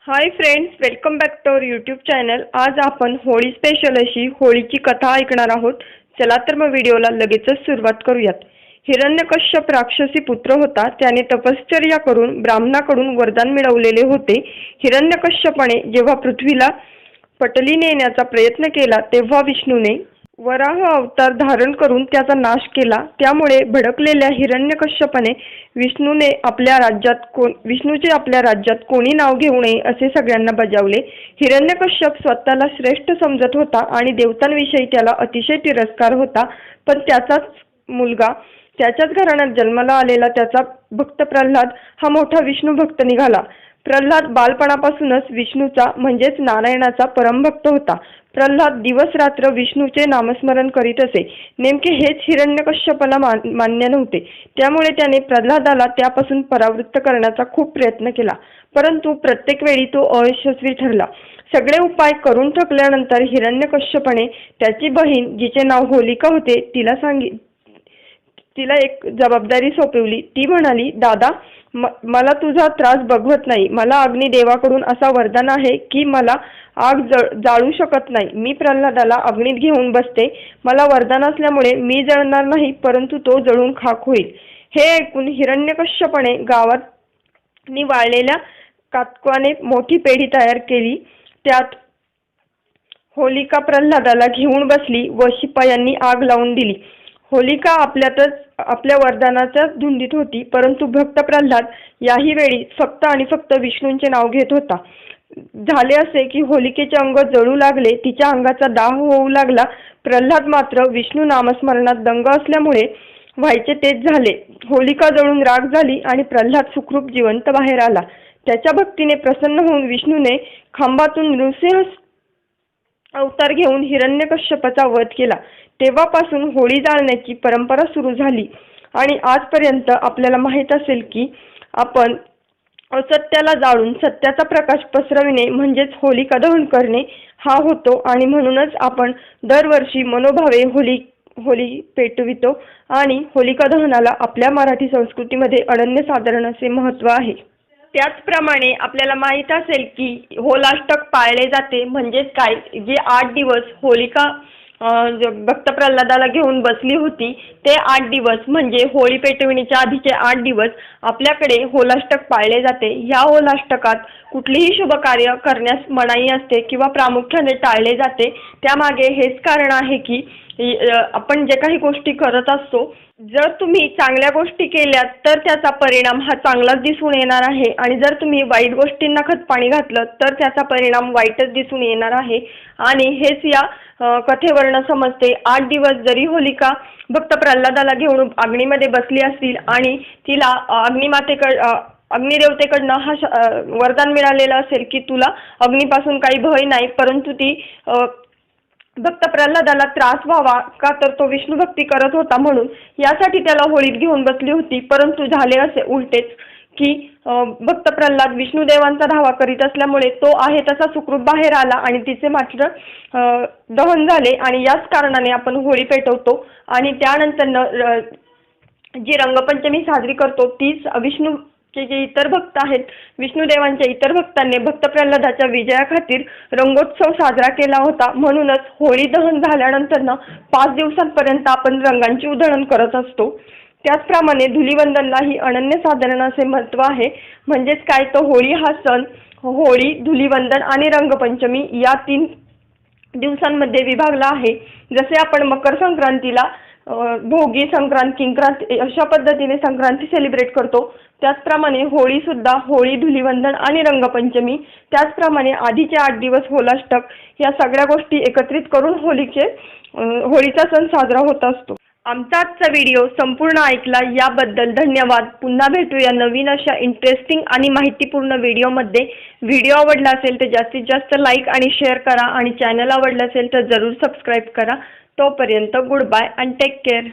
High friends, welcome back to our YouTube channel. आज आपण Holi special अशी होळीची कथा ऐकणार आहोत। चला तर मग व्हिडिओला लगेचच सुरुवात करूयात। हिरण्यकश्यप राक्षसी पुत्र होता। त्याने तपश्चर्या करून ब्राह्मणाकडून वरदान मिळवलेले होते। हिरण्यकश्यपाने जेव्हा पृथ्वीला पटली नेण्याचा प्रयत्न केला तेव्हा विष्णूने वराह अवतार धारण करून त्याचा नाश केला। त्यामुळे भडकलेल्या हिरण्यकश्यपाने विष्णूचे आपल्या राज्यात कोणी नाव घेऊ नये असे सगळ्यांना बजावले। हिरण्यकश्यप स्वतःला श्रेष्ठ समजत होता आणि देवतांविषयी त्याला अतिशय तिरस्कार होता। पण त्याचाच मुलगा, त्याच्याच घराण्यात जन्माला आलेला त्याचा भक्त प्रल्हाद हा मोठा विष्णू भक्त निघाला। प्रल्हाद बालपणापासूनच विष्णूचा म्हणजेच नारायणाचा परमभक्त होता। प्रल्हाद दिवस रात्र विष्णूचे नामस्मरण करीत असे। नेमके हेच हिरण्यकश्यपाला मान्य नव्हते। त्यामुळे त्याने प्रल्हादाला त्यापासून परावृत्त करण्याचा खूप प्रयत्न केला, परंतु प्रत्येक वेळी तो अयशस्वी ठरला। सगळे उपाय करून थकल्यानंतर हिरण्यकश्यपाने त्याची बहीण, जिचे नाव होलिका होते, तिला एक जबाबदारी सोपवली। ती म्हणाली, दादा, मला तुझा त्रास बघवत नाही। मला अग्निदेवाकडून असा वरदान आहे की मला आग जाळू शकत नाही। मी प्रल्हादाला अग्नीत घेऊन बसते। मला वरदान असल्यामुळे मी जळणार नाही, परंतु तो जळून खाक होईल। हे ऐकून हिरण्यकश्यपाने गावात वाळलेल्या कातवाने मोठी पेढी तयार केली। त्यात होलिका प्रल्हादाला घेऊन बसली व शिपायांनी आग लावून दिली। होलिका आपल्या वरदानाच्या धुंदीत होती, परंतु भक्त प्रल्हाद याही वेळी फक्त आणि फक्त विष्णूंचे नाव घेत होता। झाले असे की होलिकेचे अंग जळू लागले, तिच्या अंगाचा दाह होऊ लागला। प्रल्हाद मात्र विष्णू नामस्मरणात दंग असल्यामुळे व्हायचे तेच झाले। होलिका जळून राख झाली आणि प्रल्हाद सुखरूप जिवंत बाहेर आला। त्याच्या भक्तीने प्रसन्न होऊन विष्णूने खांबातून नृसिंह अवतार घेऊन हिरण्यकश्यपाचा वध केला। तेव्हापासून होळी जाळण्याची परंपरा सुरू झाली आणि आजपर्यंत आपल्याला माहीत असेल की आपण असत्याला जाळून सत्याचा प्रकाश पसरविणे म्हणजेच होलिका दहन करणे हा होतो। आणि म्हणूनच आपण दरवर्षी मनोभावे होळी पेटवितो आणि होलिका दहनाला आपल्या मराठी संस्कृतीमध्ये अनन्यसाधारण असे महत्त्व आहे। त्याचप्रमाणे आपल्याला माहीत असेल की होलाष्टक पाळले जाते, म्हणजेच काय, जे 8 दिवस होलिका भक्त प्रल्हादाला घेऊन बसली होती ते 8 दिवस म्हणजे होळी पेटविण्याच्या आधीचे 8 दिवस आपल्याकडे होलाष्टक पाळले जाते। या होलाष्टकात कुठलेही शुभ कार्य करण्यास मनाई असते किंवा प्रामुख्याने टाळले जाते। त्यामागे हेच कारण आहे की आपण जे काही गोष्टी करत असतो, जर तुम्ही चांगल्या गोष्टी केल्या तर त्याचा परिणाम हा चांगलाच दिसून येणार आहे, आणि जर तुम्ही वाईट गोष्टींना खतपाणी घातलं तर त्याचा परिणाम वाईटच दिसून येणार आहे। आणि हेच या कथेवरून समजते। 8 दिवस जरी होलिका भक्त प्रल्हादाला घेऊन अग्नीमध्ये बसली असतील आणि तिला अग्निदेवतेकडनं हा वरदान मिळालेलं असेल की तुला अग्नीपासून काही भय नाही, परंतु ती भक्त प्रल्हादाला त्रास व्हावा का, तर तो विष्णू भक्ती करत होता म्हणून यासाठी त्याला होळीत घेऊन बसली होती। परंतु झाले असे उलटेच की भक्त प्रल्हाद विष्णुदेवांचा धावा करीत असल्यामुळे तो आहे तसा सुखरूप बाहेर आला आणि तिचे मात्र दहन झाले। आणि याच कारणाने आपण होळी पेटवतो। आणि त्यानंतर जी रंगपंचमी साजरी करतो तीच विष्णूचे जे इतर भक्त आहेत, विष्णुदेवांच्या इतर भक्तांनी भक्त प्रल्हादाच्या विजयाखातीर रंगोत्सव साजरा केला होता। म्हणूनच होळी दहन झाल्यानंतर 5 दिवसांपर्यंत आपण रंगांची उधळण करत असतो। त्याचप्रमाणे धुलीवंदनलाही अनन्यसाधारण असे महत्त्व आहे। म्हणजेच काय, तर होळी हा सण होळी, धुलीवंदन आणि रंगपंचमी या 3 दिवसांमध्ये विभागला आहे। जसे आपण मकर संक्रांतीला भोगी संक्रांत, किंक्रांत अशा पद्धतीने संक्रांती सेलिब्रेट करतो, त्याचप्रमाणे होळी सुद्धा होळी, धुलीवंदन आणि रंगपंचमी, त्याचप्रमाणे आधीचे 8 दिवस होलाष्टक, या सगळ्या गोष्टी एकत्रित करून होळीचा सण साजरा होत असतो। आमचा आजचा व्हिडिओ संपूर्ण ऐकला याबद्दल धन्यवाद। पुन्हा भेटूया नवीन अशा इंटरेस्टिंग आणि माहितीपूर्ण व्हिडिओमध्ये। व्हिडिओ आवडला असेल तर जास्तीत जास्त लाईक आणि शेअर करा आणि चॅनल आवडलं असेल तर जरूर सबस्क्राईब करा। तोपर्यंत goodbye and take care.